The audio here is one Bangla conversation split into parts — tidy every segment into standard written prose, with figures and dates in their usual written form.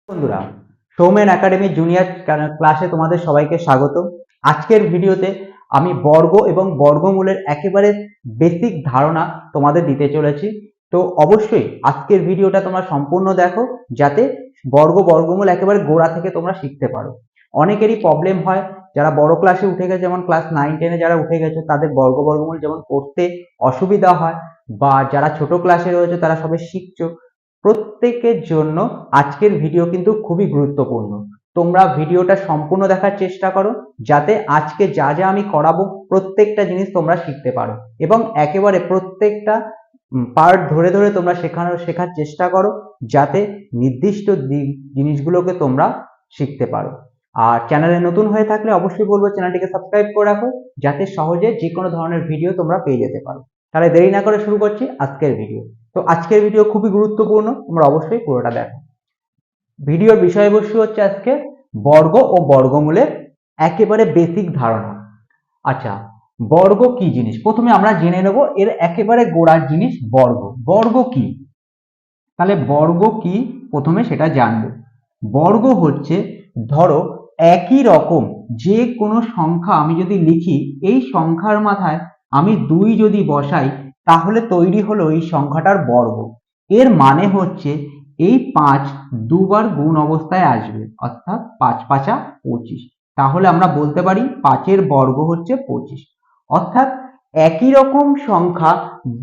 বন্ধুরা, সৌমেন একাডেমি জুনিয়র ক্লাসে তোমাদের সবাইকে স্বাগত। আজকের ভিডিওতে আমি বর্গ এবং বর্গমূলের একেবারে বেসিক ধারণা তোমাদের দিতে চলেছি। তো অবশ্যই আজকের ভিডিওটা তোমরা সম্পূর্ণ দেখো, যাতে বর্গমূল একেবারে গোড়া থেকে তোমরা শিখতে পারো। অনেকেরই প্রবলেম হয়, যারা বড় ক্লাসে উঠে গেছে, যেমন ক্লাস 9-10-এ যারা উঠে গেছে তাদের বর্গমূল যেমন করতে অসুবিধা হয়, বা যারা ছোট ক্লাসে রয়েছে তারা সবে শিখছো, প্রত্যেকের জন্য আজকের ভিডিও কিন্তু খুবই গুরুত্বপূর্ণ। তোমরা ভিডিওটা সম্পূর্ণ দেখার চেষ্টা করো, যাতে আজকে যা যা আমি করাবো প্রত্যেকটা জিনিস তোমরা শিখতে পারো, এবং একেবারে প্রত্যেকটা পার্ট ধরে ধরে তোমরা শেখার চেষ্টা করো, যাতে নির্দিষ্ট জিনিসগুলোকে তোমরা শিখতে পারো। আর চ্যানেলে নতুন হয়ে থাকলে অবশ্যই বলবো চ্যানেলটিকে সাবস্ক্রাইব করে রাখো, যাতে সহজে যে কোনো ধরনের ভিডিও তোমরা পেয়ে যেতে পারো। তাহলে দেরি না করে শুরু করছি আজকের ভিডিও। তো আজকের ভিডিও খুবই গুরুত্বপূর্ণ, তোমরা অবশ্যই পুরোটা দেখো। ভিডিওর বিষয়বস্তু হচ্ছে আজকে বর্গ ও বর্গমূলের একেবারে বেসিক ধারণা। আচ্ছা, বর্গ কি জিনিস প্রথমে আমরা জেনে নেব। এর একেবারে গোড়ার জিনিস বর্গ। বর্গ কি? তাহলে বর্গ কি প্রথমে সেটা জানবো। বর্গ হচ্ছে, ধরো একই রকম যে কোনো সংখ্যা আমি যদি লিখি, এই সংখ্যার মাথায় আমি 2 যদি বসাই, তাহলে তৈরি হলো এই সংখ্যাটার বর্গ। এর মানে হচ্ছে এই 5 দুবার গুণ অবস্থায় আসবে, অর্থাৎ 5 5 25। তাহলে আমরা বলতে পারি 5-এর বর্গ হচ্ছে 25। অর্থাৎ একই রকম সংখ্যা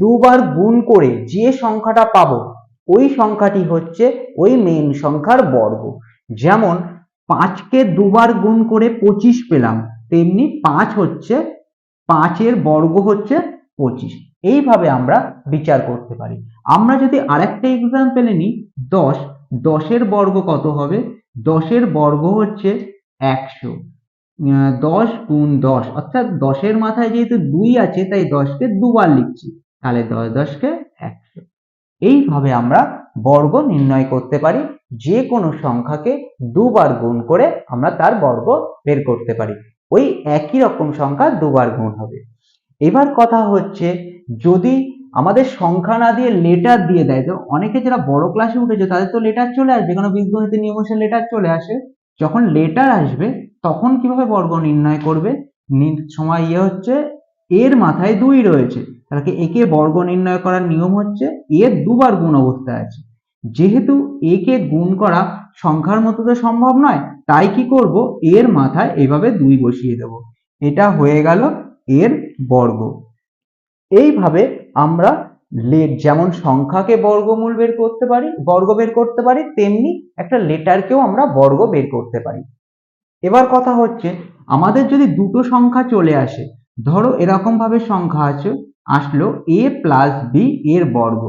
দুবার গুণ করে যে সংখ্যাটা পাবো, ওই সংখ্যাটি হচ্ছে ওই মেইন সংখ্যার বর্গ। যেমন 5-কে দুবার গুণ করে 25 পেলাম, তেমনি 5 হচ্ছে 5-এর বর্গ হচ্ছে 25। এইভাবে আমরা বিচার করতে পারি। আমরা যদি আরেকটা এক্সাম্পলে নিই, 10, 10-এর বর্গ কত হবে? 10-এর বর্গ হচ্ছে 100। 10 গুণ 10, অর্থাৎ 10-এর মাথায় যেহেতু 2 আছে, তাই 10-কে দুবার লিখছি, তাহলে 10 10-কে 100। এইভাবে আমরা বর্গ নির্ণয় করতে পারি। যে কোনো সংখ্যাকে দুবার গুণ করে আমরা তার বর্গ বের করতে পারি। ওই একই রকম সংখ্যা দুবার গুণ হবে। এবার কথা হচ্ছে, যদি আমাদের সংখ্যা না দিয়ে লেটার দিয়ে দেয়, তো অনেকে যারা বড় ক্লাসে উঠেছে তাদের তো লেটার চলে আসবে, কারণ বীজগণিতের নিয়ম অনুসারে লেটার চলে আসে। যখন লেটার আসবে তখন কিভাবে বর্গ নির্ণয় করবে? সময় হচ্ছে এর মাথায় 2 রয়েছে, তাহলে একে বর্গ নির্ণয় করার নিয়ম হচ্ছে এর দুবার গুণ অবস্থায় আছে। যেহেতু একে গুণ করা সংখ্যার মতো তো সম্ভব নয়, তাই কি করব, এর মাথায় এভাবে 2 বসিয়ে দেব। এটা হয়ে গেল এর বর্গ। এইভাবে আমরা যেমন সংখ্যাকে বর্গমূল বের করতে পারি, বর্গ বের করতে পারি, তেমনি একটা লেটারকেও আমরা বর্গ বের করতে পারি। এবার কথা হচ্ছে, আমাদের যদি দুটো সংখ্যা চলে আসে, ধরো এরকম ভাবে সংখ্যা আসলো a প্লাস b এর বর্গ,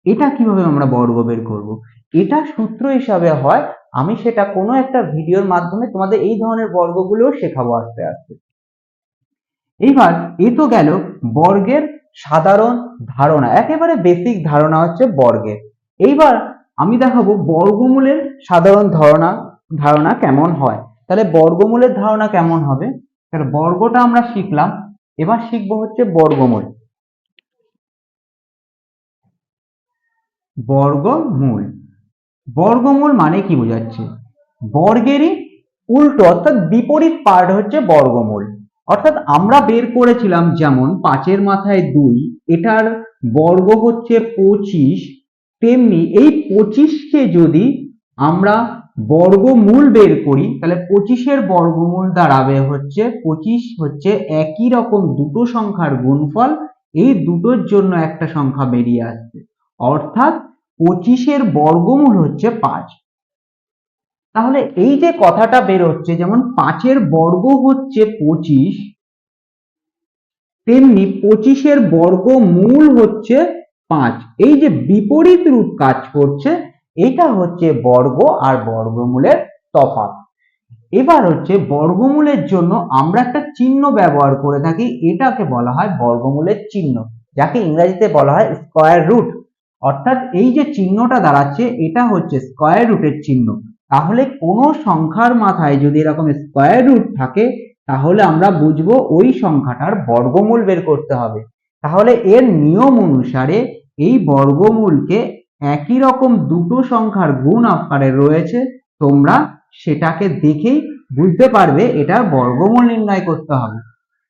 এটা কিভাবে আমরা বর্গ বের করব? এটা সূত্র হিসাবে হয়, আমি সেটা কোনো একটা ভিডিওর মাধ্যমে তোমাদের এই ধরনের বর্গগুলোও শেখাবো আস্তে আস্তে। এইবার এ তো গেল বর্গের সাধারণ ধারণা, একেবারে বেসিক ধারণা হচ্ছে বর্গের। এইবার আমি দেখাবো বর্গমূলের সাধারণ ধারণা কেমন হয়। তাহলে বর্গমূলের ধারণা কেমন হবে? তাহলে বর্গটা আমরা শিখলাম, এবার শিখবো হচ্ছে বর্গমূল। বর্গমূল বর্গমূল মানে কি বোঝাচ্ছে? বর্গেরই উল্টো অর্থাৎ বিপরীত পার্ট হচ্ছে বর্গমূল। অর্থাৎ আমরা বের করেছিলাম যেমন 5-এর মাথায় 2, এটার বর্গ হচ্ছে 25, তেমনি এই 25-কে যদি আমরা বর্গমূল বের করি, তাহলে 25-এর বর্গমূল দাঁড়াবে হচ্ছে 25 হচ্ছে একই রকম দুটো সংখ্যার গুণফল, এই দুটোর জন্য একটা সংখ্যা বেরিয়ে আসবে, অর্থাৎ 25-এর বর্গমূল হচ্ছে 5। তাহলে এই যে কথাটা বের হচ্ছে, যেমন 5-এর বর্গ হচ্ছে 25, তেমনি 25-এর বর্গমূল হচ্ছে 5। এই যে বিপরীত রূপ কাজ করছে, এটা হচ্ছে বর্গ আর বর্গমূলের তফাৎ। এবার হচ্ছে বর্গমূলের জন্য আমরা একটা চিহ্ন ব্যবহার করে থাকি, এটাকে বলা হয় বর্গমূলের চিহ্ন, যাকে ইংরেজিতে বলা হয় স্কয়ার রুট। অর্থাৎ এই যে চিহ্নটা দাঁড়াচ্ছে, এটা হচ্ছে স্কয়ার রুটের চিহ্ন। তাহলে কোনো সংখ্যার মাথায় যদি এরকম স্কয়ার রুট থাকে, তাহলে আমরা বুঝবো ওই সংখ্যাটার বর্গমূল বের করতে হবে। তাহলে এর নিয়ম অনুসারে এই বর্গমূলকে একই রকম দুটো সংখ্যার গুণ আকারে রয়েছে, তোমরা সেটাকে দেখেই বুঝতে পারবে এটার বর্গমূল নির্ণয় করতে হবে।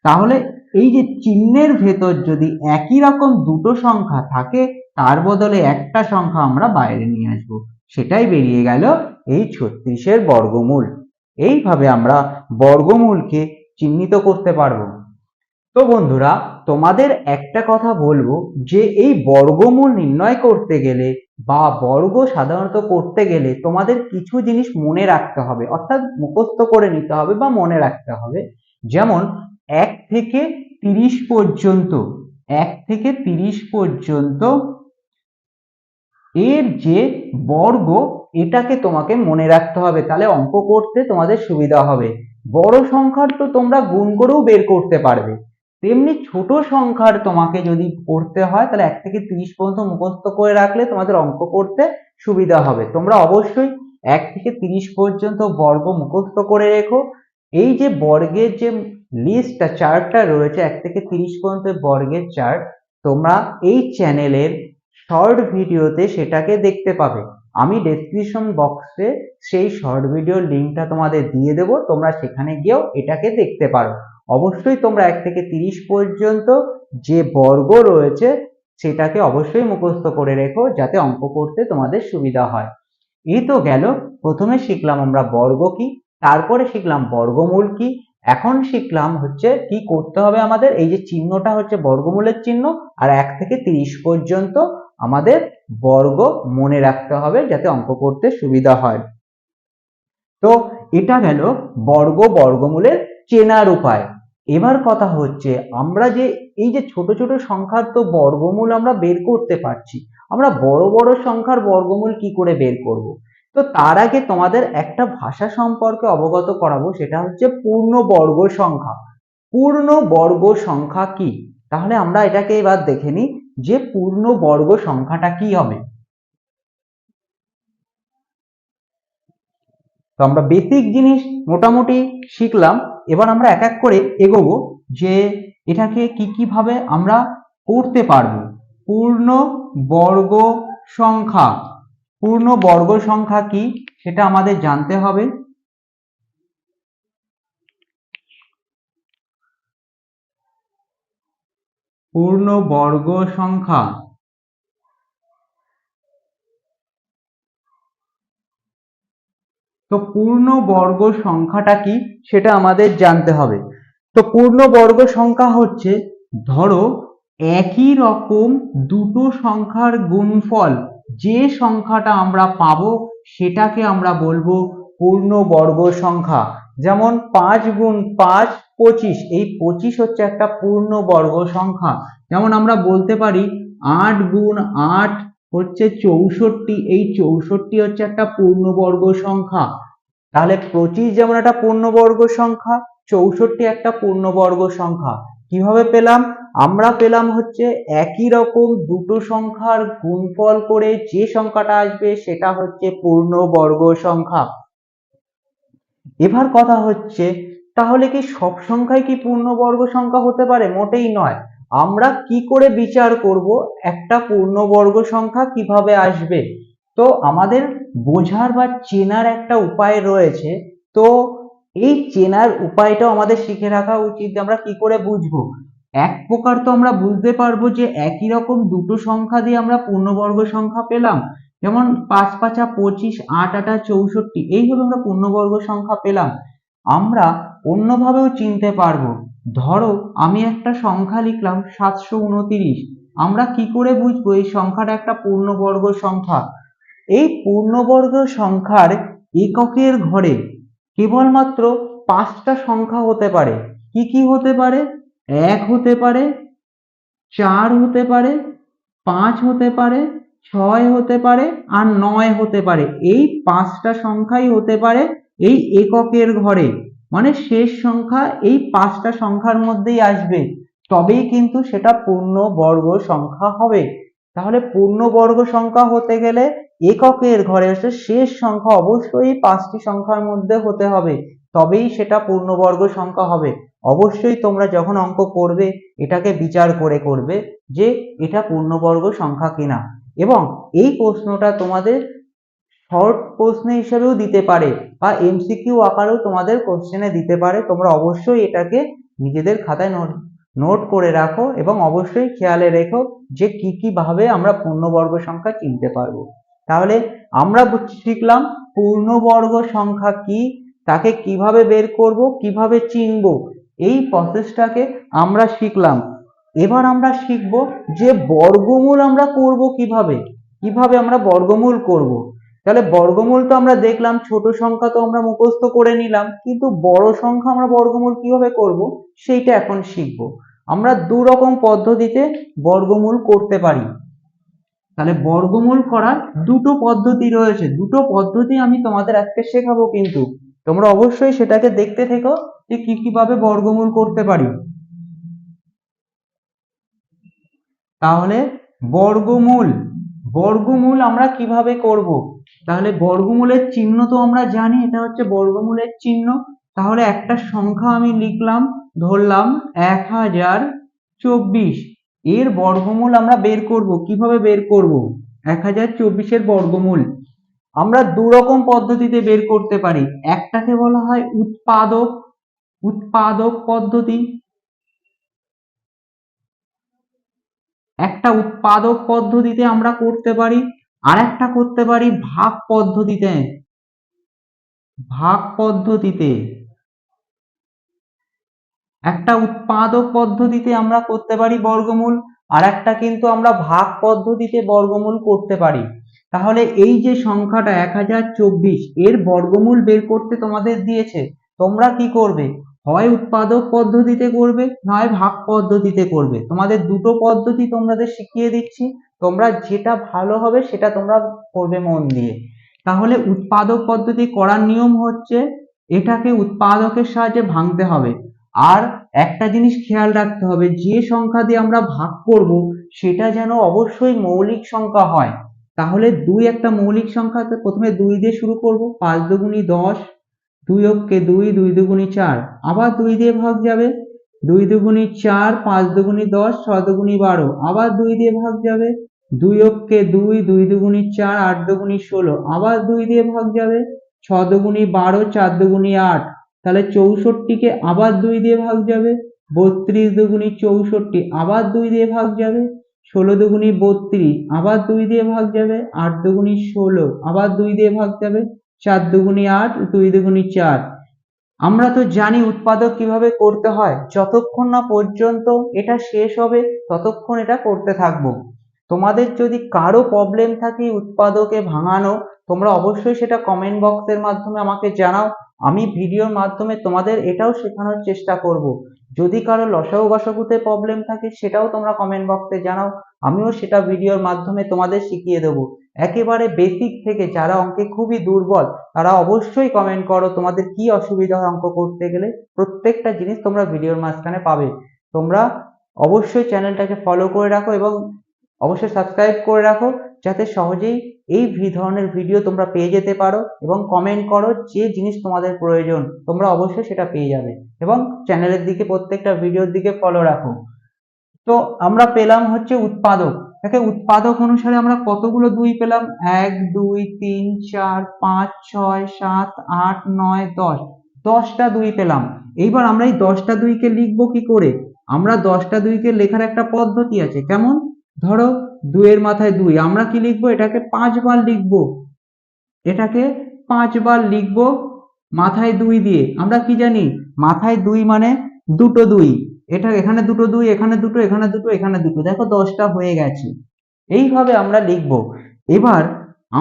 তাহলে এই যে চিহ্নের ভেতর যদি একই রকম দুটো সংখ্যা থাকে, তার বদলে একটা সংখ্যা আমরা বাইরে নিয়ে আসবো, সেটাই বেরিয়ে গেল এই 36-এর বর্গমূল। এইভাবে আমরা বর্গমূলকে চিহ্নিত করতে পারবো। তো বন্ধুরা, তোমাদের একটা কথা বলবো যে এই বর্গমূল নির্ণয় করতে গেলে বা বর্গ সাধারণত করতে গেলে তোমাদের কিছু জিনিস মনে রাখতে হবে, অর্থাৎ মুখস্থ করে নিতে হবে বা মনে রাখতে হবে। যেমন 1 থেকে 30 পর্যন্ত, 1 থেকে 30 পর্যন্ত এর যে বর্গ, এটাকে তোমাকে মনে রাখতে হবে, তাহলে অঙ্ক করতে তোমাদের সুবিধা হবে। বড় সংখ্যার তো তোমরা গুণ করেও বের করতে পারবে, তেমনি ছোট সংখ্যার তোমাকে যদি করতে হয় তাহলে 1 থেকে 30 পর্যন্ত মুখস্থ করে রাখলে তোমাদের অঙ্ক করতে সুবিধা হবে। তোমরা অবশ্যই 1 থেকে 30 পর্যন্ত বর্গ মুখস্থ করে রেখো। এই যে বর্গের যে লিস্টটা, চার্টটা রয়েছে 1 থেকে 30 পর্যন্ত বর্গের চার্ট, তোমরা এই চ্যানেলের শর্ট ভিডিওতে সেটাকে দেখতে পাবে। আমি ডেসক্রিপশন বক্সে সেই শর্ট ভিডিওর লিঙ্কটা তোমাদের দিয়ে দেবো, তোমরা সেখানে গিয়েও এটাকে দেখতে পারো। অবশ্যই তোমরা 1 থেকে 30 পর্যন্ত যে বর্গ রয়েছে সেটাকে অবশ্যই মুখস্থ করে রেখো, যাতে অঙ্ক করতে তোমাদের সুবিধা হয়। এই তো গেল, প্রথমে শিখলাম আমরা বর্গ কি, তারপরে শিখলাম বর্গমূল কি, এখন শিখলাম হচ্ছে কি করতে হবে আমাদের। এই যে চিহ্নটা হচ্ছে বর্গমূলের চিহ্ন, আর 1 থেকে 30 পর্যন্ত আমাদের বর্গ মনে রাখতে হবে যাতে অঙ্ক করতে সুবিধা হয়। তো এটা গেল বর্গ বর্গমূলের চেনার উপায়। এবার কথা হচ্ছে আমরা যে এই যে ছোট ছোট সংখ্যার তো বর্গমূল আমরা বের করতে পারছি, আমরা বড় বড় সংখ্যার বর্গমূল কি করে বের করব? তো তার আগে তোমাদের একটা ভাষা সম্পর্কে অবগত করাবো, সেটা হচ্ছে পূর্ণবর্গ সংখ্যা। পূর্ণবর্গ সংখ্যা কি? তাহলে আমরা এটাকে এবার দেখে নিই যে পূর্ণবর্গ সংখ্যাটা কি হবে। তো আমরা বেসিক জিনিস মোটামুটি শিখলাম, এবার আমরা এক এক করে এগোবো যে এটাকে কিভাবে আমরা করতে পারবো। পূর্ণবর্গ সংখ্যা, পূর্ণবর্গ সংখ্যা কি সেটা আমাদের জানতে হবে। পূর্ণবর্গ সংখ্যা, তো পূর্ণবর্গ সংখ্যাটা কি সেটা আমাদের জানতে হবে। তো পূর্ণবর্গ সংখ্যা হচ্ছে, ধরো একই রকম দুটো সংখ্যার গুণফল, যে সংখ্যাটা আমরা পাবো সেটাকে আমরা বলবো পূর্ণবর্গ সংখ্যা। যেমন 5 গুণ 5 25, এই 25 হচ্ছে একটা পূর্ণবর্গ সংখ্যা। যেমন আমরা বলতে পারি 8 গুণ 8 হচ্ছে 64, এই 64 হচ্ছে একটা পূর্ণবর্গ সংখ্যা। তাহলে 25 যেমন একটা পূর্ণবর্গ সংখ্যা, 64 একটা পূর্ণবর্গ সংখ্যা। কিভাবে পেলাম? আমরা পেলাম হচ্ছে একই রকম দুটো সংখ্যার গুণফল করে যে সংখ্যাটা আসবে সেটা হচ্ছে পূর্ণবর্গ সংখ্যা। এবার কথা হচ্ছে, তাহলে কি সব সংখ্যাই কি পূর্ণবর্গ সংখ্যা হতে পারে? মোটেই নয়। আমরা কি করে বিচার করব একটা পূর্ণবর্গ সংখ্যা কিভাবে আসবে? তো আমাদের বোঝার বা চেনার একটা উপায় রয়েছে। তো এই চেনার উপায়টাও আমাদের শিখে রাখা উচিত, আমরা কি করে বুঝবো। এক প্রকার তো আমরা বুঝতে পারবো যে একই রকম দুটো সংখ্যা দিয়ে আমরা পূর্ণবর্গ সংখ্যা পেলাম, যেমন 5 5 25, 8 8 64, এইভাবে আমরা পূর্ণবর্গ সংখ্যা পেলাম। আমরা অন্যভাবেও চিনতে পারবো। ধরো আমি একটা সংখ্যা লিখলাম 729, আমরা কি করে বুঝবো এই সংখ্যাটা একটা পূর্ণবর্গ সংখ্যা? এই পূর্ণবর্গ সংখ্যার এককের ঘরে কেবলমাত্র 5টা সংখ্যা হতে পারে। কি কি হতে পারে? 1 হতে পারে, 4 হতে পারে, 5 হতে পারে, 6 হতে পারে, আর 9 হতে পারে। এই 5টা সংখ্যাই হতে পারে এই এককের ঘরে, মানে শেষ সংখ্যা এই 5টা সংখ্যার মধ্যেই আসবে, তবেই কিন্তু সেটা পূর্ণবর্গ সংখ্যা হবে। তাহলে পূর্ণবর্গ সংখ্যা হতে গেলে এককের ঘরে শেষ সংখ্যা অবশ্যই 5টি সংখ্যার মধ্যে হতে হবে, তবেই সেটা পূর্ণবর্গ সংখ্যা হবে। অবশ্যই তোমরা যখন অঙ্ক করবে এটাকে বিচার করে করবে যে এটা পূর্ণবর্গ সংখ্যা কিনা। এবং এই প্রশ্নটা তোমাদের শর্ট প্রশ্ন হিসেবেও দিতে পারে বা এমসিকিউ আকারেও তোমাদের কোশ্চেনে দিতে পারে। তোমরা অবশ্যই এটাকে নিজেদের খাতায় নোট করে রাখো এবং অবশ্যই খেয়ালে রেখো যে কি কি ভাবে আমরা পূর্ণবর্গ সংখ্যা চিনতে পারবো। তাহলে আমরা শিখলাম পূর্ণবর্গ সংখ্যা কি, তাকে কিভাবে বের করব, কিভাবে চিনবো, এই প্রসেসটাকে আমরা শিখলাম। এবার আমরা শিখব যে বর্গমূল আমরা করব কিভাবে, কিভাবে আমরা বর্গমূল করব। তাহলে বর্গমূল তো আমরা দেখলাম, ছোট সংখ্যা তো আমরা মুখস্থ করে নিলাম, কিন্তু বড় সংখ্যা আমরা বর্গমূল কিভাবে করব সেইটা এখন শিখব। আমরা দু রকম পদ্ধতিতে বর্গমূল করতে পারি। তাহলে বর্গমূল করার দুটো পদ্ধতি রয়েছে, দুটো পদ্ধতি আমি তোমাদের আজকে শেখাবো, কিন্তু তোমরা অবশ্যই সেটাকে দেখতে থেকো যে কি কিভাবে বর্গমূল করতে পারি। তাহলে বর্গমূল, বর্গমূল আমরা কিভাবে করব। তাহলে বর্গমূলের চিহ্ন তো আমরা জানি, এটা হচ্ছে বর্গমূলের চিহ্ন। তাহলে একটা সংখ্যা আমি লিখলাম, ধরলাম 1024, এর বর্গমূল আমরা বের করব। কিভাবে বের করব 1024-এর বর্গমূল? আমরা দু রকম পদ্ধতিতে বের করতে পারি। একটাকে বলা হয় উৎপাদক, উৎপাদক পদ্ধতি। একটা উৎপাদক পদ্ধতিতে আমরা করতে পারি, আর একটা করতে পারি ভাগ পদ্ধতিতে। ভাগ পদ্ধতিতে একটা উৎপাদক পদ্ধতিতে আমরা করতে পারি বর্গমূল, আর একটা কিন্তু আমরা ভাগ পদ্ধতিতে বর্গমূল করতে পারি। তাহলে এই যে সংখ্যাটা 1024, এর বর্গমূল বের করতে তোমাদের দিয়েছে, তোমরা কি করবে? হয় উৎপাদক পদ্ধতিতে করবে, নয় ভাগ পদ্ধতিতে করবে। তোমাদের দুটো পদ্ধতি তোমাদের শিখিয়ে দিচ্ছি, তোমরা যেটা ভালো হবে সেটা তোমরা করবে মন দিয়ে। তাহলে উৎপাদক পদ্ধতি করার নিয়ম হচ্ছে এটাকে উৎপাদকের সাহায্যে ভাঙতে হবে। আর একটা জিনিস খেয়াল রাখতে হবে, যে সংখ্যা দিয়ে আমরা ভাগ করব সেটা যেন অবশ্যই মৌলিক সংখ্যা হয়। তাহলে দুই একটা মৌলিক সংখ্যা, প্রথমে 2 দিয়ে শুরু করব, 5 দুগুণি 10, 2 অক্ষে 2, 2 দুগুণি 4, আবার 2 দিয়ে ভাগ যাবে, 2 দুগুণি 4, 5 দুগুণি 10, 6 দুগুণি 12, আবার 2 দিয়ে ভাগ যাবে, 2 অক্ষে 2, 2 দুগুণি 4, 8 দুগুণি 16, আবার 2 দিয়ে ভাগ যাবে, 6 দুগুণি 12, 4 দুগুণি 8, তাহলে 64-কে আবার 2 দিয়ে ভাগ যাবে, 32 দুগুণি 64, আবার 2 দিয়ে ভাগ যাবে, 16 দুগুণি 32, আবার 2 দিয়ে ভাগ যাবে, 8 দুগুণি 16, আবার 2 দিয়ে ভাগ যাবে, 4 দুগুণি 8, 2 দুগুণি 4। আমরা তো জানি উৎপাদক কিভাবে করতে হয়, যতক্ষণ না পর্যন্ত এটা শেষ হবে ততক্ষণ এটা করতে থাকবো। তোমাদের যদি কারো প্রবলেম থাকে উৎপাদকে ভাঙানো, তোমরা অবশ্যই সেটা কমেন্ট বক্সের মাধ্যমে আমাকে জানাও। আমি ভিডিওর মাধ্যমে তোমাদের এটাও শেখানোর চেষ্টা করব। যদি কারো লসাগু গসাগুতে প্রবলেম থাকে সেটাও তোমরা কমেন্ট বক্সে জানাও, আমিও সেটা ভিডিওর মাধ্যমে তোমাদের শিখিয়ে দেবো। একেবারে বেসিক থেকে যারা অঙ্কে খুবই দুর্বল তারা অবশ্যই কমেন্ট করো তোমাদের কি অসুবিধা হয় অঙ্ক করতে গেলে, প্রত্যেকটা জিনিস তোমরা ভিডিওর মাঝখানে পাবে। তোমরা অবশ্যই চ্যানেলটাকে ফলো করে রাখো এবং অবশ্যই সাবস্ক্রাইব করে রাখো, যাতে সহজেই এই ধরনের ভিডিও তোমরা পেয়ে যেতে পারো, এবং কমেন্ট করো যে জিনিস তোমাদের প্রয়োজন, তোমরা অবশ্যই সেটা পেয়ে যাবে। এবং চ্যানেলের দিকে, প্রত্যেকটা ভিডিওর দিকে ফলো রাখো। তো আমরা পেলাম হচ্ছে উৎপাদক। দেখে উৎপাদক অনুসারে আমরা কতগুলো 2 পেলাম, 1 2 3 4 5 6 7 8 9 10, 10টা 2 পেলাম। এইবার আমরা এই 10টা 2-কে লিখবো কি করে? আমরা 10টা 2-কে লেখার একটা পদ্ধতি আছে। কেমন? ধরো 2 এর মাথায় 2, আমরা কি লিখবো? এটাকে 5 বার লিখবো, এটাকে 5 বার লিখবো মাথায় 2 দিয়ে। আমরা কি জানি? মাথায় 2 মানে দুটো 2, এটা এখানে দুটো 2, এখানে দুটো, এখানে দুটো, এখানে দুটো, দেখো 10টা হয়ে গেছে। এইভাবে আমরা লিখবো। এবার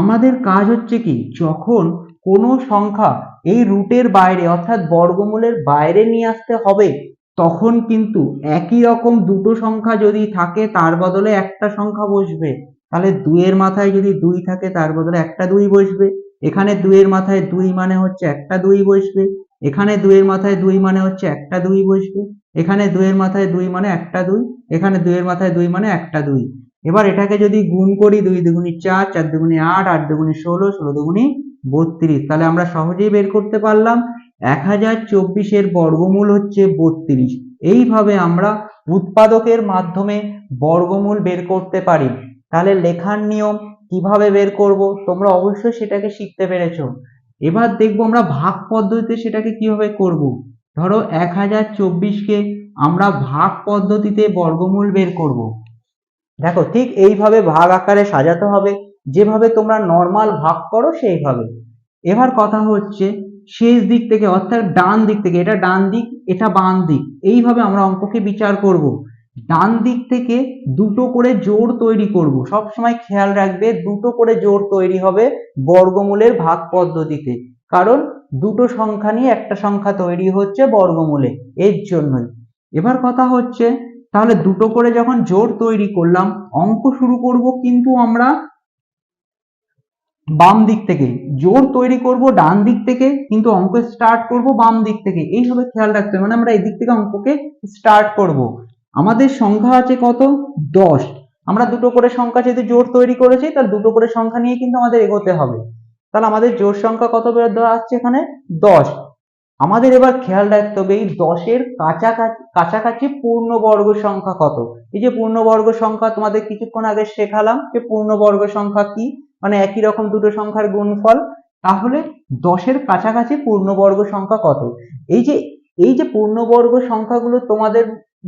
আমাদের কাজ হচ্ছে কি, যখন কোনো সংখ্যা এই রুটের বাইরে অর্থাৎ বর্গমূলের বাইরে নিয়ে আসতে হবে, তখন কিন্তু একই রকম দুটো সংখ্যা যদি থাকে তার বদলে একটা সংখ্যা বসবে। তাহলে 2 এর মাথায় যদি 2 থাকে তার বদলে একটা 2 বসবে, এখানে 2 এর মাথায় 2 মানে হচ্ছে একটা 2 বসবে, এখানে 2 এর মাথায় 2 মানে হচ্ছে একটা 2 বসবে, এখানে 2 এর মাথায় 2 মানে একটা 2, এখানে 2 এর মাথায় 2 মানে একটা 2। এবার এটাকে যদি গুণ করি, 2 দুগুণি 4, 4 দুগুণি 8, 8 দুগুণি 16, 16 দুগুণি 32, তাহলে আমরা সহজেই বের করতে পারলাম 1024-এর বর্গমূল হচ্ছে 32। এইভাবে আমরা উৎপাদকের মাধ্যমে বর্গমূল বের করতে পারি। তাহলে লেখার নিয়ম কিভাবে বের করব তোমরা অবশ্যই সেটাকে শিখতে পেরেছো। এবার দেখবো আমরা ভাগ পদ্ধতিতে সেটাকে কিভাবে করব। ধরো 1024কে আমরা ভাগ পদ্ধতিতে বর্গমূল বের করব। দেখো ঠিক এইভাবে ভাগ আকারে সাজাতে হবে, যেভাবে তোমরা নর্মাল ভাগ করো সেইভাবে। এবার কথা হচ্ছে শেষ দিক থেকে অর্থাৎ ডান দিক থেকে, এটা ডান দিক এটা বাম দিক, এইভাবে আমরা অঙ্ককে বিচার করব। ডান দিক থেকে দুটো করে জোড় তৈরি করব, সব সময় খেয়াল রাখবে দুটো করে জোড় তৈরি হবে বর্গমূলের ভাগ পদ্ধতিতে, কারণ দুটো সংখ্যা নিয়ে একটা সংখ্যা তৈরি হচ্ছে বর্গমূলে, এর জন্যই। এবার কথা হচ্ছে তাহলে দুটো করে যখন জোড় তৈরি করলাম, অঙ্ক শুরু করব কিন্তু আমরা বাম দিক থেকে। জোড় তৈরি করব ডান দিক থেকে, কিন্তু অঙ্ক স্টার্ট করব বাম দিক থেকে, এইভাবে খেয়াল রাখতে হবে। মানে আমরা এই দিক থেকে অঙ্ককে স্টার্ট করব। আমাদের সংখ্যা আছে কত? 10। আমরা দুটো করে সংখ্যা যেহেতু জোড় তৈরি করেছি, তাহলে দুটো করে সংখ্যা নিয়ে কিন্তু আমাদের এগোতে হবে। তাহলে আমাদের জোড় সংখ্যা কত বের দেওয়া আসছে এখানে? 10। আমাদের এবার খেয়াল রাখতে হবে এই 10-এর কাছাকাছি পূর্ণবর্গ সংখ্যা কত। এই যে পূর্ণবর্গ সংখ্যা তোমাদের কিছুক্ষণ আগে শেখালাম যে পূর্ণবর্গ সংখ্যা কি, মানে একই রকম দুটো সংখ্যার গুণফল। তাহলে 10-এর কাছাকাছি পূর্ণবর্গ সংখ্যা কত। এই যে পূর্ণবর্গ সংখ্যাগুলো তোমাদের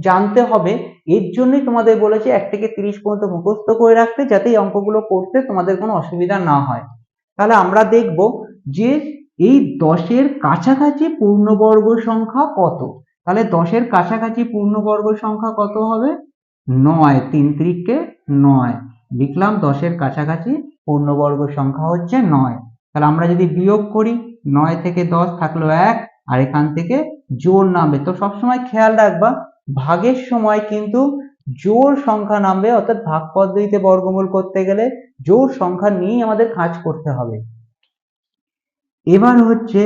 জানতে হবে, এর জন্যই তোমাদের বলেছে 1 থেকে 30 পর্যন্ত মুখস্থ করে রাখতে, যাতে এই অঙ্কগুলো করতে তোমাদের কোনো অসুবিধা না হয়। তাহলে আমরা দেখব যে এই 10-এর কাছাকাছি পূর্ণবর্গ সংখ্যা কত। তাহলে 10-এর কাছাকাছি পূর্ণবর্গ সংখ্যা কত হবে? 9। 3 3 9 লিখলাম। 10-এর কাছাকাছি পূর্ণবর্গ সংখ্যা হচ্ছে 9। তাহলে আমরা যদি বিয়োগ করি, 9 থেকে 10 থাকলো 1, আর এখান থেকে জোড় নামবে। তো সবসময় খেয়াল রাখবা ভাগের সময় কিন্তু জোড় সংখ্যা নামবে, অর্থাৎ ভাগ পদ্ধতিতে বর্গমূল করতে গেলে জোড় সংখ্যা নিয়েই আমাদের কাজ করতে হবে। এবার হচ্ছে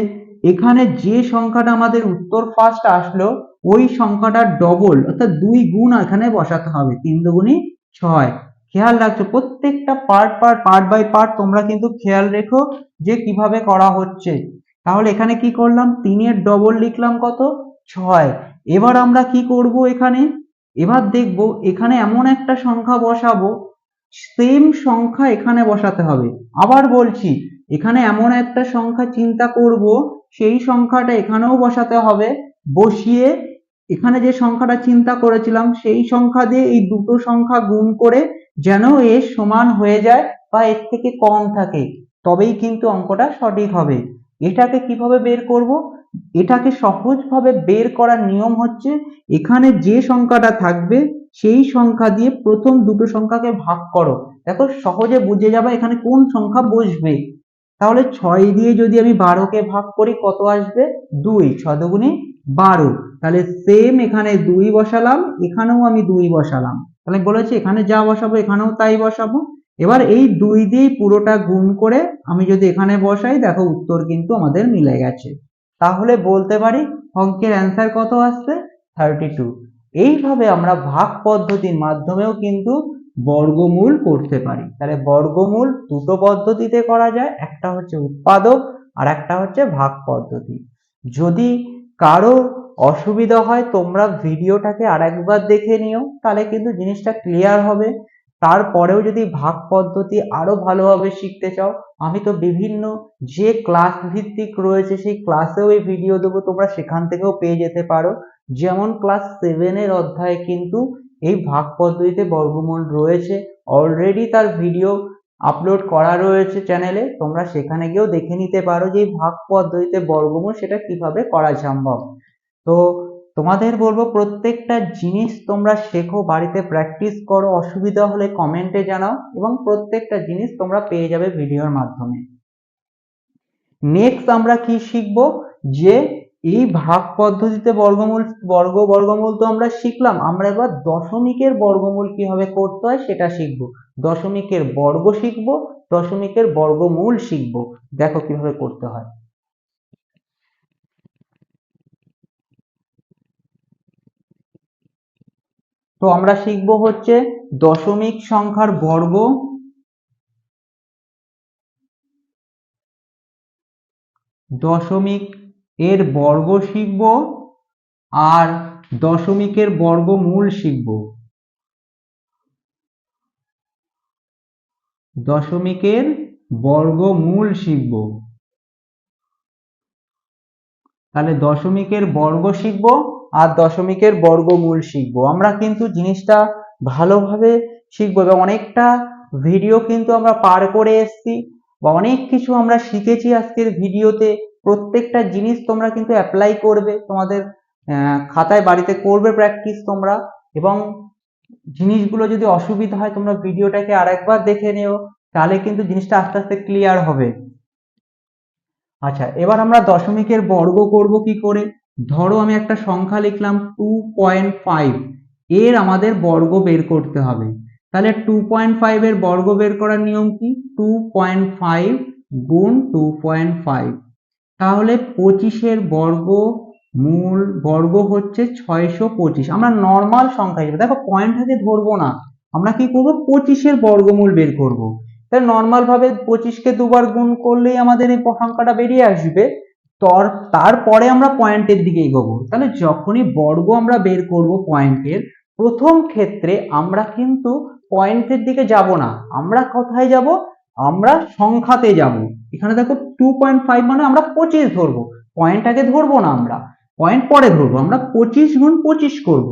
এখানে যে সংখ্যাটা আমাদের উত্তর ফার্স্ট আসলো, ওই সংখ্যাটার ডবল অর্থাৎ 2 গুণ এখানে বসাতে হবে। 3 দুগুণী 6। খেয়াল রাখছো প্রত্যেকটা পার্ট বাই পার্ট তোমরা কিন্তু খেয়াল রেখো যে কিভাবে করা হচ্ছে। তাহলে এখানে কি করলাম? 3-এর ডবল লিখলাম কত? 6। এবার আমরা কি করব এখানে? এবার দেখব এখানে এমন একটা সংখ্যা বসাবো, সেম সংখ্যা এখানে বসাতে হবে। আবার বলছি, এখানে এমন একটা সংখ্যা চিন্তা করব, সেই সংখ্যাটা এখানেও বসাতে হবে। বসিয়ে এখানে যে সংখ্যাটা চিন্তা করেছিলাম সেই সংখ্যা দিয়ে এই দুটো সংখ্যা গুণ করে যেন এর সমান হয়ে যায় বা এর থেকে কম থাকে, তবেই কিন্তু অঙ্কটা সঠিক হবে। এটাকে কিভাবে বের করব? এটাকে সহজভাবে বের করার নিয়ম হচ্ছে, এখানে যে সংখ্যাটা থাকবে সেই সংখ্যা দিয়ে প্রথম দুটো সংখ্যাকে ভাগ করো। দেখো সহজে বুঝে যাবে এখানে কোন সংখ্যা বসবে। তাহলে 6 দিয়ে যদি আমি 12কে ভাগ করি কত আসবে? 2। 6 দুগুণী 12। তাহলে সেম এখানে 2 বসালাম, এখানেও আমি 2 বসালাম। তাহলে বলেছি এখানে যা বসাবো এখানেও তাই বসাবো। এবার এই 2 দিয়ে পুরোটা গুণ করে আমি যদি এখানে বসাই, দেখো উত্তর কিন্তু আমাদের মিলে গেছে। তাহলে বলতে পারি অঙ্কের অ্যান্সার কত আসছে? 32। এইভাবে আমরা ভাগ পদ্ধতির মাধ্যমেও কিন্তু বর্গমূল করতে পারি। তাহলে বর্গমূল দুটো পদ্ধতিতে করা যায়, একটা হচ্ছে উৎপাদক আর একটা হচ্ছে ভাগ পদ্ধতি। যদি কারো অসুবিধা হয় তোমরা ভিডিওটাকে আরেকবার দেখে নিও, তাহলে কিন্তু জিনিসটা ক্লিয়ার হবে। তারপরেও যদি ভাগ পদ্ধতি আরো ভালোভাবে শিখতে চাও, আমি তো বিভিন্ন যে ক্লাস ভিত্তিক রয়েছে সেই ক্লাসেও এই ভিডিও দেবো, তোমরা সেখান থেকেও পেয়ে যেতে পারো। যেমন ক্লাস 7-এর অধ্যায়ে কিন্তু এই ভাগ পদ্ধতিতে বর্গমূল রয়েছে, অলরেডি তার ভিডিও আপলোড করা রয়েছে চ্যানেলে, তোমরা সেখানে গিয়েও দেখে নিতে পারো যে এই ভাগ পদ্ধতিতে বর্গমূল সেটা কিভাবে করা সম্ভব। তো তোমাদের বলবো প্রত্যেকটা জিনিস তোমরা শেখো, বাড়িতে প্র্যাকটিস করো, অসুবিধা হলে কমেন্টে জানাও, এবং প্রত্যেকটা জিনিস তোমরা পেয়ে যাবে ভিডিওর মাধ্যমে। নেক্সট আমরা কি শিখবো, যে এই ভাগ পদ্ধতিতে বর্গমূল তো আমরা শিখলাম, আমরা এবার দশমিকের বর্গমূল কিভাবে করতে হয় সেটা শিখবো। দশমিকের বর্গ শিখবো, দশমিকের বর্গমূল শিখবো। দেখো কিভাবে করতে হয়। তো আমরা শিখবো হচ্ছে দশমিক সংখ্যার বর্গ, দশমিক এর বর্গ শিখব, আর দশমিকের বর্গমূল শিখব। দশমিকের বর্গমূল শিখব। তাহলে দশমিকের বর্গ শিখবো আর দশমিকের বর্গমূল শিখবো। আমরা কিন্তু জিনিসটা ভালোভাবে শিখবো এবং অনেকটা ভিডিও কিন্তু আমরা পার করে এসেছি বা অনেক কিছু আমরা শিখেছি আজকের ভিডিওতে। প্রত্যেকটা জিনিস তোমরা কিন্তু অ্যাপ্লাই করবে তোমাদের খাতায়, বাড়িতে করবে প্র্যাকটিস তোমরা। এবং জিনিসগুলো যদি অসুবিধা হয় তোমরা ভিডিওটাকে আরেকবার দেখে নিও, তাহলে কিন্তু জিনিসটা আস্তে আস্তে ক্লিয়ার হবে। আচ্ছা, এবার আমরা দশমিকের বর্গ করব কি করে। ধরো আমি একটা সংখ্যা লিখলাম 2.5, এর আমাদের বর্গ বের করতে হবে। তাহলে 2.5 এর বর্গ বের করার নিয়ম কি, 2.5 গুণ 2.5, তাহলে 25-এর বর্গ হচ্ছে 625। আমরা নর্মাল সংখ্যা হিসেবে, দেখো পয়েন্ট থেকে ধরবো না, আমরা কি করব 25-এর বর্গমূল বের করব। তাহলে নর্মাল ভাবে 25-কে দুবার গুণ করলেই আমাদের এই সংখ্যাটা বেরিয়ে আসবে। তারপরে আমরা পয়েন্টের দিকে এগোবো। তাহলে যখনই বর্গ আমরা বের করব পয়েন্টের, প্রথম ক্ষেত্রে আমরা কিন্তু পয়েন্টের দিকে যাব না, আমরা কোথায় যাব, আমরা সংখ্যাতে যাব। এখানে দেখো 2.5 মানে আমরা 25 ধরবো, পয়েন্ট আগে ধরবো না, আমরা পয়েন্ট পরে ধরবো। আমরা 25 গুণ 25 করব,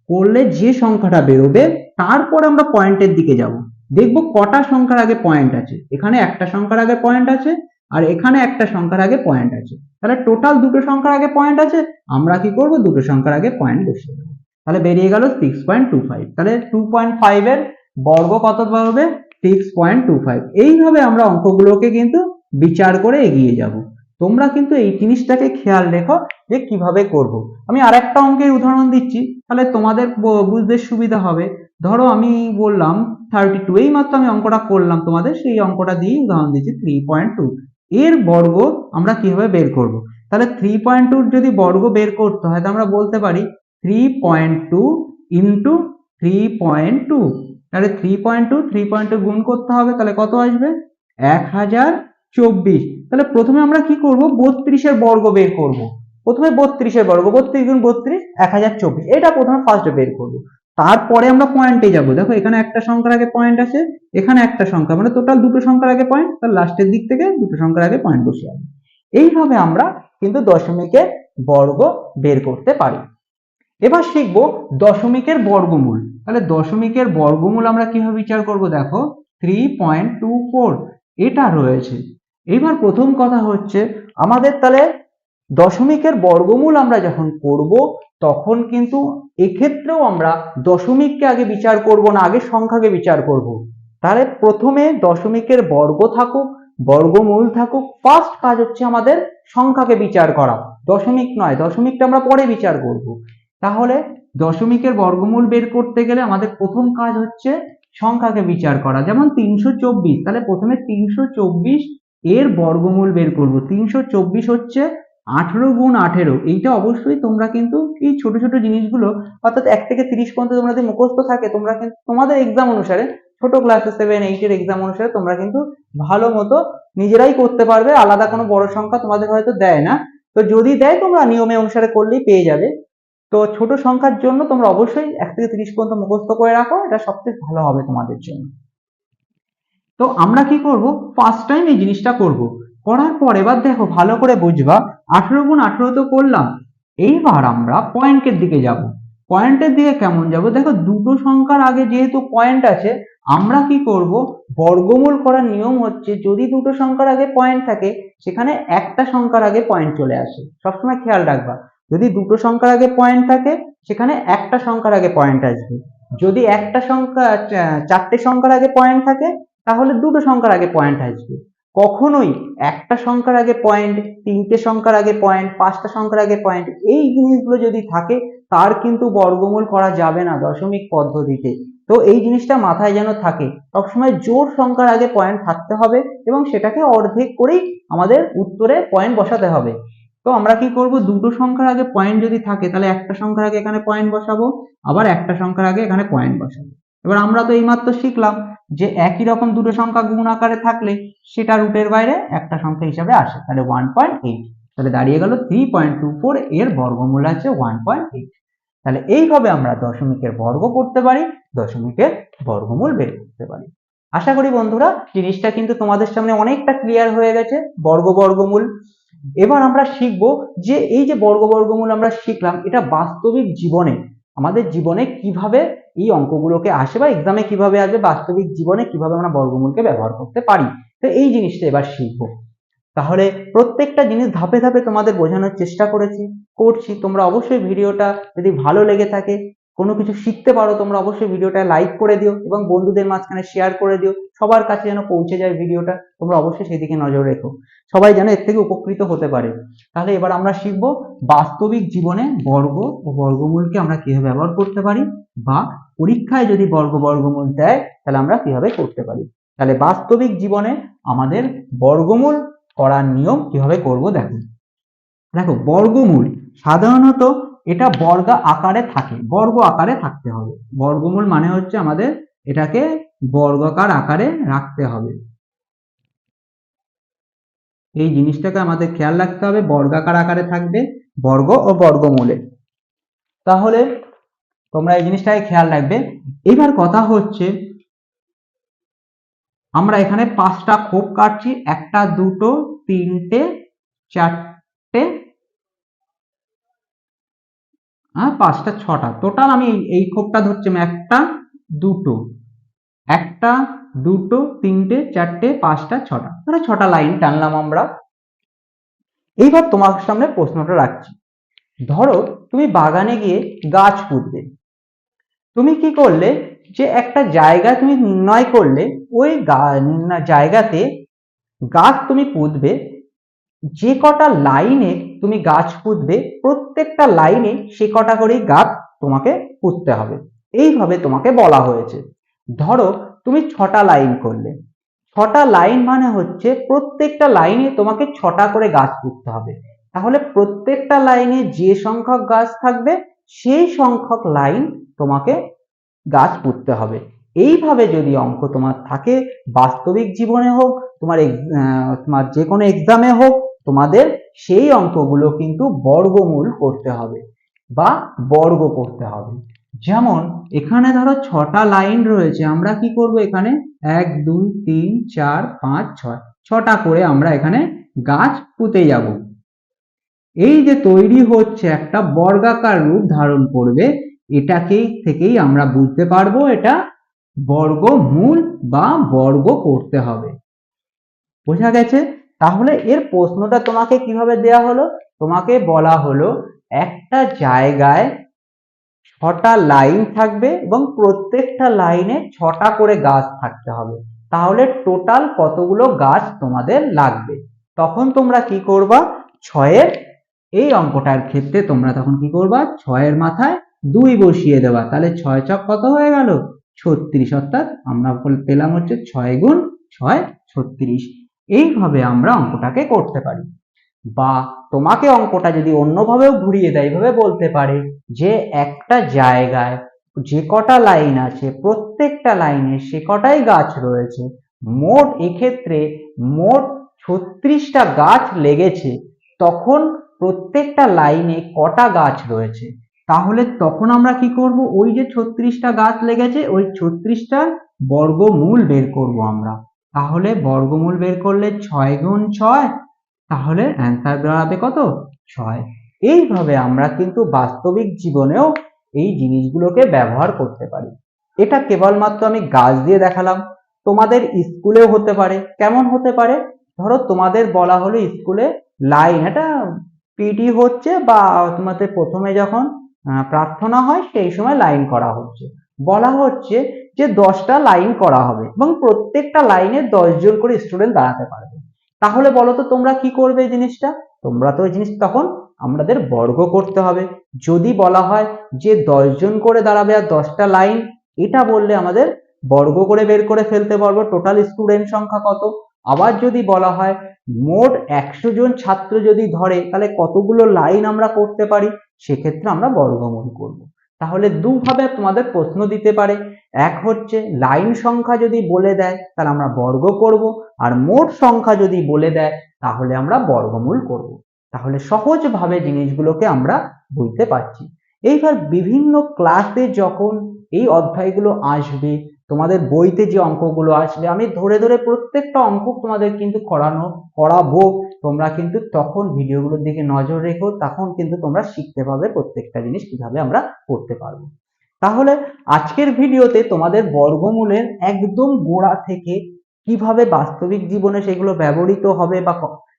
করলে যে সংখ্যাটা বেরোবে তারপর আমরা পয়েন্টের দিকে যাব। দেখবো কটা সংখ্যার আগে পয়েন্ট আছে। এখানে একটা সংখ্যার আগে পয়েন্ট আছে আর এখানে একটা সংখ্যার আগে পয়েন্ট আছে। তাহলে টোটাল দুটো সংখ্যার আগে পয়েন্ট আছে, আমরা কি করব, দুটো সংখ্যার আগে পয়েন্ট বসিয়ে দেবো। তাহলে বেরিয়ে গেল 6.25। তাহলে 2.5 এর বর্গ কত হবে, 6.25। এইভাবে আমরা অঙ্কগুলোকে কিন্তু বিচার করে এগিয়ে যাব। তোমরা কিন্তু এই জিনিসটাকে খেয়াল রেখো যে কিভাবে করব। আমি আরেকটা অঙ্কের উদাহরণ দিচ্ছি, তাহলে তোমাদের বুঝতে সুবিধা হবে। ধরো আমি বললাম 32, এই মাত্র আমি অঙ্কটা করলাম তোমাদের, সেই অঙ্কটা দিয়ে উদাহরণ দিচ্ছি 3.2, এর বর্গ আমরা কিভাবে বের করব। তাহলে 3.2 যদি বর্গ বের করতে হয়, তাহলে আমরা বলতে পারি 3.2 ইন্টু 3.2। তাহলে 3.2 গুণ করতে হবে, তাহলে কত আসবে, 1024। তাহলে প্রথমে আমরা কি করব, 32-এর বর্গ বের করব। প্রথমে 32-এর বর্গ, 32 গুণ 32, 1024, এটা প্রথমে ফার্স্ট বের করব। তারপরে আমরা পয়েন্টে যাব। দেখো এখানে একটা সংখ্যার আগে পয়েন্ট আছে, এখানে একটা সংখ্যা, মানে টোটাল দুটো সংখ্যার আগে পয়েন্ট, তার লাস্টের দিক থেকে দুটো সংখ্যার আগে পয়েন্ট বসিয়ে হবে। এইভাবে আমরা কিন্তু দশমিকের বর্গ বের করতে পারি। এবার শিখবো দশমিকের বর্গমূল। তাহলে দশমিকের বর্গমূল আমরা কিভাবে বিচার করব, দেখো 3.24 এটা রয়েছে। এবার প্রথম কথা হচ্ছে আমাদের, তাহলে দশমিকের বর্গমূল আমরা যখন করব তখন কিন্তু এক্ষেত্রেও আমরা দশমিককে আগে বিচার করব না, আগে সংখ্যাকে বিচার করব। তাহলে প্রথমে দশমিকের বর্গ থাকুক, বর্গমূল থাকুক, ফার্স্ট কাজ হচ্ছে আমাদের সংখ্যাকে বিচার করা, দশমিক নয়। দশমিকটা আমরা পরে বিচার করব। তাহলে দশমিকের বর্গমূল বের করতে গেলে আমাদের প্রথম কাজ হচ্ছে সংখ্যাকে বিচার করা। যেমন 324, তাহলে প্রথমে 324 এর বর্গমূল বের করব। 324 হচ্ছে 18 গুণ 18। এইটা অবশ্যই তোমরা কিন্তু এই ছোট ছোট জিনিসগুলো, অর্থাৎ 1 থেকে 30 পর্যন্ত তোমাদের মুখস্থ থাকে, তোমরা কিন্তু তোমাদের এক্সাম অনুসারে, ছোট ক্লাস 7, 8 এর এক্সাম অনুসারে তোমরা কিন্তু ভালো মতো নিজেরাই করতে পারবে। আলাদা কোনো বড় সংখ্যা তোমাদের হয়তো দেয় না, তো যদি দেয় তোমরা নিয়মে অনুসারে করলেই পেয়ে যাবে। তো ছোট সংখ্যার জন্য তোমরা অবশ্যই 1 থেকে 30 পর্যন্ত মুখস্থ করে রাখো, এটা সবথেকে ভালো হবে তোমাদের জন্য। তো আমরা কি করব, ফার্স্ট টাইম এই জিনিসটা করব। করার পর এবার দেখো ভালো করে বুঝবা, 18 গুণ 18 তো করলাম, এইবার আমরা পয়েন্টের দিকে যাব। পয়েন্টের দিকে কেমন যাব, দেখো দুটো সংখ্যার আগে যেহেতু পয়েন্ট আছে, আমরা কি করব, বর্গমূল করার নিয়ম হচ্ছে যদি দুটো সংখ্যার আগে পয়েন্ট থাকে সেখানে একটা সংখ্যার আগে পয়েন্ট চলে আসে। সবসময় খেয়াল রাখবা, যদি দুটো সংখ্যার আগে পয়েন্ট থাকে সেখানে একটা সংখ্যার আগে পয়েন্ট আসবে। যদি একটা সংখ্যা, চারটে সংখ্যার আগে পয়েন্ট থাকে তাহলে দুটো সংখ্যার আগে পয়েন্ট আসবে। কখনোই একটা সংখ্যার আগে পয়েন্ট, তিনটে সংখ্যার আগে পয়েন্ট, পাঁচটা সংখ্যার আগে পয়েন্ট, এই জিনিসগুলো যদি থাকে তার কিন্তু বর্গমূল করা যাবে না দশমিক পদ্ধতিতে। তো এই জিনিসটা মাথায় যেন থাকে, সবসময় জোড় সংখ্যার আগে পয়েন্ট থাকতে হবে এবং সেটাকে অর্ধেক করেই আমাদের উত্তরে পয়েন্ট বসাতে হবে। তো আমরা কি করব, দুটো সংখ্যার আগে পয়েন্ট যদি থাকে তাহলে একটা সংখ্যার আগে এখানে পয়েন্ট বসাবো, আবার একটা সংখ্যার আগে এখানে পয়েন্ট বসাবো। এবার আমরা তো এইমাত্র শিখলাম যে একই রকম দুটো সংখ্যা গুণ আকারে থাকলে সেটা রুটের বাইরে একটা সংখ্যা হিসাবে আসে। তাহলে 1.8, তাহলে দাঁড়িয়ে গেল 3.24 এর বর্গমূল আছে 1.8। তাহলে এইভাবে আমরা দশমিকের বর্গ করতে পারি, দশমিকের বর্গমূল বের করতে পারি। আশা করি বন্ধুরা জিনিসটা কিন্তু তোমাদের সামনে অনেকটা ক্লিয়ার হয়ে গেছে। বর্গমূল এবার আমরা শিখবো যে এই যে বর্গমূল আমরা শিখলাম, এটা বাস্তবিক জীবনে আমাদের জীবনে কিভাবে এই অঙ্কগুলোকে আসে বা এক্সামে কিভাবে আসবে, বাস্তবিক জীবনে কিভাবে আমরা বর্গমূলকে ব্যবহার করতে পারি। তো এই জিনিসটা এবার শিখবো। তাহলে প্রত্যেকটা জিনিস ধাপে ধাপে তোমাদের বোঝানোর চেষ্টা করছি। তোমরা অবশ্যই ভিডিওটা যদি ভালো লেগে থাকে, কোনো কিছু শিখতে পারো, তোমরা অবশ্যই ভিডিওটা লাইক করে দিও এবং বন্ধুদের মাঝখানে শেয়ার করে দিও, সবার কাছে যেন পৌঁছে যায় ভিডিওটা। তোমরা অবশ্যই সেই দিকে নজর রেখো, সবাই যেন এর থেকে উপকৃত হতে পারে। তাহলে এবার আমরা শিখবো বাস্তবিক জীবনে বর্গ ও বর্গমূলকে আমরা কিভাবে ব্যবহার করতে পারি, বা পরীক্ষায় যদি বর্গমূল দেয় তাহলে আমরা কিভাবে করতে পারি। তাহলে বাস্তবিক জীবনে আমাদের বর্গমূল করার নিয়ম কিভাবে করব দেখো। দেখো, বর্গমূল সাধারণত এটা বর্গ আকারে থাকতে হবে। বর্গমূল মানে হচ্ছে আমাদের এটাকে বর্গাকার আকারে রাখতে হবে। এই জিনিসটাকে আমাদের খেয়াল রাখতে হবে, বর্গাকার আকারে থাকবে বর্গ ও বর্গমূলে। তাহলে তোমরা এই জিনিসটাকে খেয়াল রাখবে। এবার কথা হচ্ছে, আমরা এখানে 5টা খোপ কাটছি, 1টা 2টো 3টে 4টে 5টা 6টা, টোটাল আমি এই খোপটা ধরছি 1টা 2টো 1টা 2টো 3টে 4টে 5টা 6টা, ধরো 6টা লাইন টানলাম আমরা। এইবার তোমার সামনে প্রশ্নটা রাখছি, ধরো তুমি বাগানে গিয়ে গাছ পুঁতবে। তুমি কি করলে, যে একটা জায়গা তুমি নির্ণয় করলে, ওই জায়গাতে গাছ তুমি পুঁতবে। যে কটা লাইনে তুমি গাছ পুঁতবে, প্রত্যেকটা লাইনে সে কটা করেই গাছ তোমাকে পুঁততে হবে। এইভাবে তোমাকে বলা হয়েছে। ধরো তুমি 6টা লাইন করলে, 6টা লাইন মানে হচ্ছে প্রত্যেকটা লাইনে তোমাকে 6টা করে গাছ পুঁততে হবে। তাহলে প্রত্যেকটা লাইনে যে সংখ্যক গাছ থাকবে, সেই সংখ্যক লাইন তোমাকে গাছ পুঁততে হবে। এইভাবে যদি অঙ্ক তোমার থাকে, বাস্তবিক জীবনে হোক, তোমার যে কোনো এক্সামে হোক, তোমাদের সেই অঙ্কগুলো কিন্তু বর্গমূল করতে হবে বা বর্গ করতে হবে। যেমন এখানে ধরো 6টা লাইন রয়েছে, আমরা কি করব, এখানে 1 2 3 4 5 6, 6টা করে আমরা এখানে গাছ পুঁতে যাব। এই যে তৈরি হচ্ছে একটা বর্গাকার রূপ ধারণ করবে, থেকেই আমরা বুঝতে পারবো এটা বর্গমূল বা বর্গ করতে হবে। বোঝা গেছে? তাহলে এর প্রশ্নটা তোমাকে কিভাবে দেয়া হলো, তোমাকে বলা হলো একটা জায়গায় 6টা লাইন থাকবে এবং প্রত্যেকটা লাইনে 6টা করে গাছ থাকতে হবে। তাহলে টোটাল কতগুলো গাছ তোমাদের লাগবে। তখন তোমরা কি করবা, 6-এর এই অঙ্কটার ক্ষেত্রে তোমরা তখন কি করবা, 6-এর মাথায় 2 বসিয়ে দেবা। তাহলে 6 ছক কত হয়ে গেল, 36। অর্থাৎ আমরা পেলাম হচ্ছে 6 গুণ 6 36। এইভাবে আমরা অঙ্কটাকে করতে পারি। বা তোমাকে অঙ্কটা যদি অন্যভাবেও ঘুরিয়ে দেয়, এইভাবে বলতে পারে যে একটা জায়গায় যে কটা লাইন আছে, প্রত্যেকটা লাইনে সে কটাই গাছ রয়েছে। মোট এক্ষেত্রে মোট 36টা গাছ লেগেছে। তখন প্রত্যেকটা লাইনে কটা গাছ রয়েছে। তাহলে তখন আমরা কি করব, ওই যে 36টা গাছ লেগেছে, ওই 36টার বর্গমূল বের করব আমরা। তাহলে বর্গমূল বের করলে 6 গুণ 6, তাহলে অ্যান্সার দাঁড়াবে কত, 6। এইভাবে আমরা কিন্তু বাস্তবিক জীবনেও এই জিনিসগুলোকে ব্যবহার করতে পারি। এটা কেবলমাত্র আমি গাছ দিয়ে দেখালাম, তোমাদের স্কুলেও হতে পারে। কেমন হতে পারে, ধরো তোমাদের বলা হলো স্কুলে লাইন, এটা পিটি হচ্ছে বা তোমাদের প্রথমে যখন প্রার্থনা হয় সেই সময় লাইন করা হচ্ছে, বলা হচ্ছে যে 10টা লাইন করা হবে এবং প্রত্যেকটা লাইনে 10 জন করে স্টুডেন্ট দাঁড়াতে পারবে। তাহলে বলো তো তোমরা কি করবে এই জিনিসটা, তোমরা তো এই জিনিস তখন আমাদের বর্গ করতে হবে। যদি বলা হয় যে 10 জন করে দাঁড়াবে আর 10টা লাইন, এটা বললে আমাদের বর্গ করে বের করে ফেলতে পারবো টোটাল স্টুডেন্ট সংখ্যা কত। আবার যদি বলা হয় মোট 100 জন ছাত্র যদি ধরে, তাহলে কতগুলো লাইন আমরা করতে পারি, সেক্ষেত্রে আমরা বর্গমূল করব। তাহলে দুভাবে তোমাদের প্রশ্ন দিতে পারে, এক হচ্ছে লাইন সংখ্যা যদি বলে দেয় তাহলে আমরা বর্গ করব, আর মোট সংখ্যা যদি বলে দেয় তাহলে আমরা বর্গমূল করব। তাহলে সহজভাবে জিনিসগুলোকে আমরা বুঝতে পারছি। এইবার বিভিন্ন ক্লাসে যখন এই অধ্যায়গুলো আসবে, তোমাদের বইতে যে অঙ্কগুলো আসবে আমি ধরে ধরে প্রত্যেকটা অঙ্ক তোমাদের কিন্তু করাবো। তোমরা কিন্তু তখন ভিডিওগুলোর দিকে নজর রেখো, তখন কিন্তু তোমরা শিখতে পারবে প্রত্যেকটা জিনিস কিভাবে আমরা করতে পারবো। তাহলে আজকের ভিডিওতে তোমাদের বর্গমূলের একদম গোড়া থেকে কিভাবে বাস্তবিক জীবনে সেগুলো ব্যবহৃত হবে বা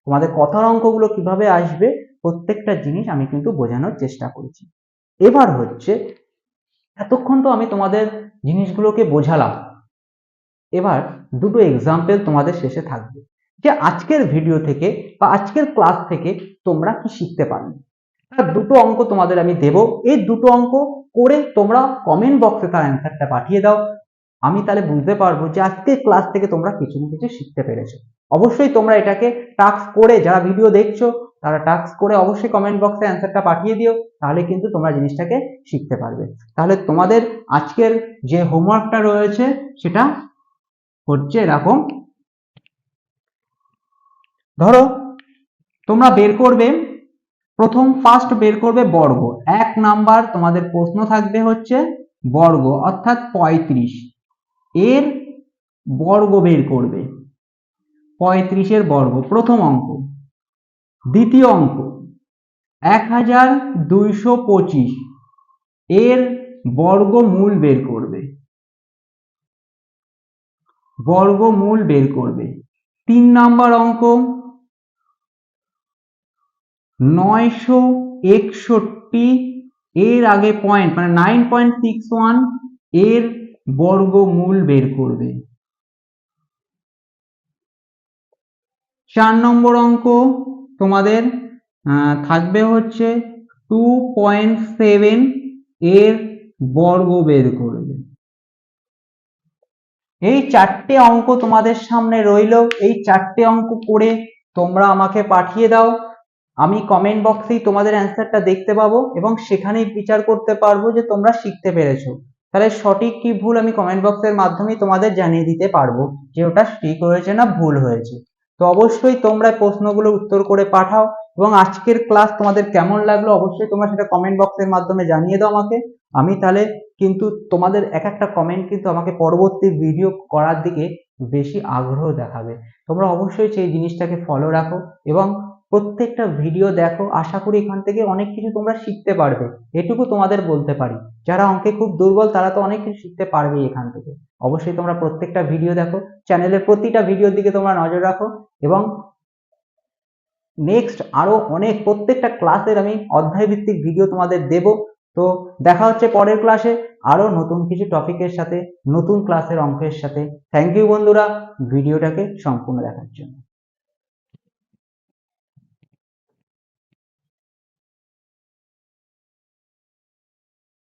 তোমাদের কথার অঙ্কগুলো কিভাবে আসবে প্রত্যেকটা জিনিস আমি কিন্তু বোঝানোর চেষ্টা করেছি। এবার হচ্ছে, এতক্ষণ তো আমি তোমাদের জিনিসগুলোকে বোঝালাম, এবার দুটো এক্সাম্পল তোমাদের শেষে থাকবে যে আজকের ভিডিও থেকে বা আজকের ক্লাস থেকে তোমরা কি শিখতে পারবে। তার দুটো অঙ্ক তোমাদের আমি দেব, এই দুটো অঙ্ক করে তোমরা কমেন্ট বক্সে তার অ্যান্সারটা পাঠিয়ে দাও। আমি তাহলে বুঝতে পারবো যে আজকের ক্লাস থেকে তোমরা কিছু না কিছু শিখতে পেরেছো। অবশ্যই তোমরা এটাকে টাস্ক করে, যারা ভিডিও দেখছো তারা টাস্ক করে অবশ্যই কমেন্ট বক্সে অ্যান্সারটা পাঠিয়ে দিও, তাহলে কিন্তু তোমরা জিনিসটাকে শিখতে পারবে। তাহলে তোমাদের আজকের যে হোমওয়ার্কটা রয়েছে সেটা হচ্ছে এরকম, ধরো তোমরা বের করবে, ফার্স্ট বের করবে বর্গ। 1 নাম্বার তোমাদের প্রশ্ন থাকবে হচ্ছে বর্গ অর্থাৎ 35, এর বর্গ বের করবে। 35 এর বর্গ প্রথম অঙ্ক। দ্বিতীয় অঙ্ক 1225, এর বর্গমূল বের করবে। বর্গমূল বের করবে। 3 নাম্বার অঙ্ক 961, এর আগে পয়েন্ট মানে 9.61, এর বর্গমূল বের করবে। 4 নম্বর অঙ্ক তোমাদের থাকবে হচ্ছে 2.7, এর বর্গ বের করবে। এই 4টে অঙ্ক তোমাদের সামনে রইল, এই 4টে অঙ্ক করে তোমরা আমাকে পাঠিয়ে দাও। আমি কমেন্ট বক্সেই তোমাদের অ্যান্সারটা দেখতে পাবো এবং সেখানেই বিচার করতে পারবো যে তোমরা শিখতে পেরেছো। তাহলে সঠিক কি ভুল আমি কমেন্ট বক্সের মাধ্যমেই তোমাদের জানিয়ে দিতে পারবো যে ওটা ঠিক হয়েছে না ভুল হয়েছে। তো অবশ্যই তোমরা প্রশ্নগুলো উত্তর করে পাঠাও এবং আজকের ক্লাস তোমাদের কেমন লাগলো অবশ্যই তোমরা সেটা কমেন্ট বক্সের মাধ্যমে জানিয়ে দাও আমাকে। আমি তাহলে কিন্তু তোমাদের এক একটা কমেন্ট কিন্তু আমাকে পরবর্তী ভিডিও করার দিকে বেশি আগ্রহ দেখাবে। তোমরা অবশ্যই সেই জিনিসটাকে ফলো রাখো এবং প্রত্যেকটা ভিডিও দেখো। আশা করি এখান থেকে অনেক কিছু তোমরা শিখতে পারবে, এটুকু তোমাদের বলতে পারি। যারা অঙ্কে খুব দুর্বল তারা তো অনেক কিছু শিখতে পারবে এখান থেকে। অবশ্যই তোমরা প্রত্যেকটা ভিডিও দেখো, চ্যানেলের প্রতিটা ভিডিওর দিকে তোমরা নজর রাখো এবং নেক্সট আরো অনেক প্রত্যেকটা ক্লাসের আমি অধ্যায় ভিত্তিক ভিডিও তোমাদের দেব। তো দেখা হচ্ছে পরের ক্লাসে আরো নতুন কিছু টপিকের সাথে, নতুন ক্লাসের অঙ্কের সাথে। থ্যাংক ইউ বন্ধুরা ভিডিওটাকে সম্পূর্ণ দেখার জন্য।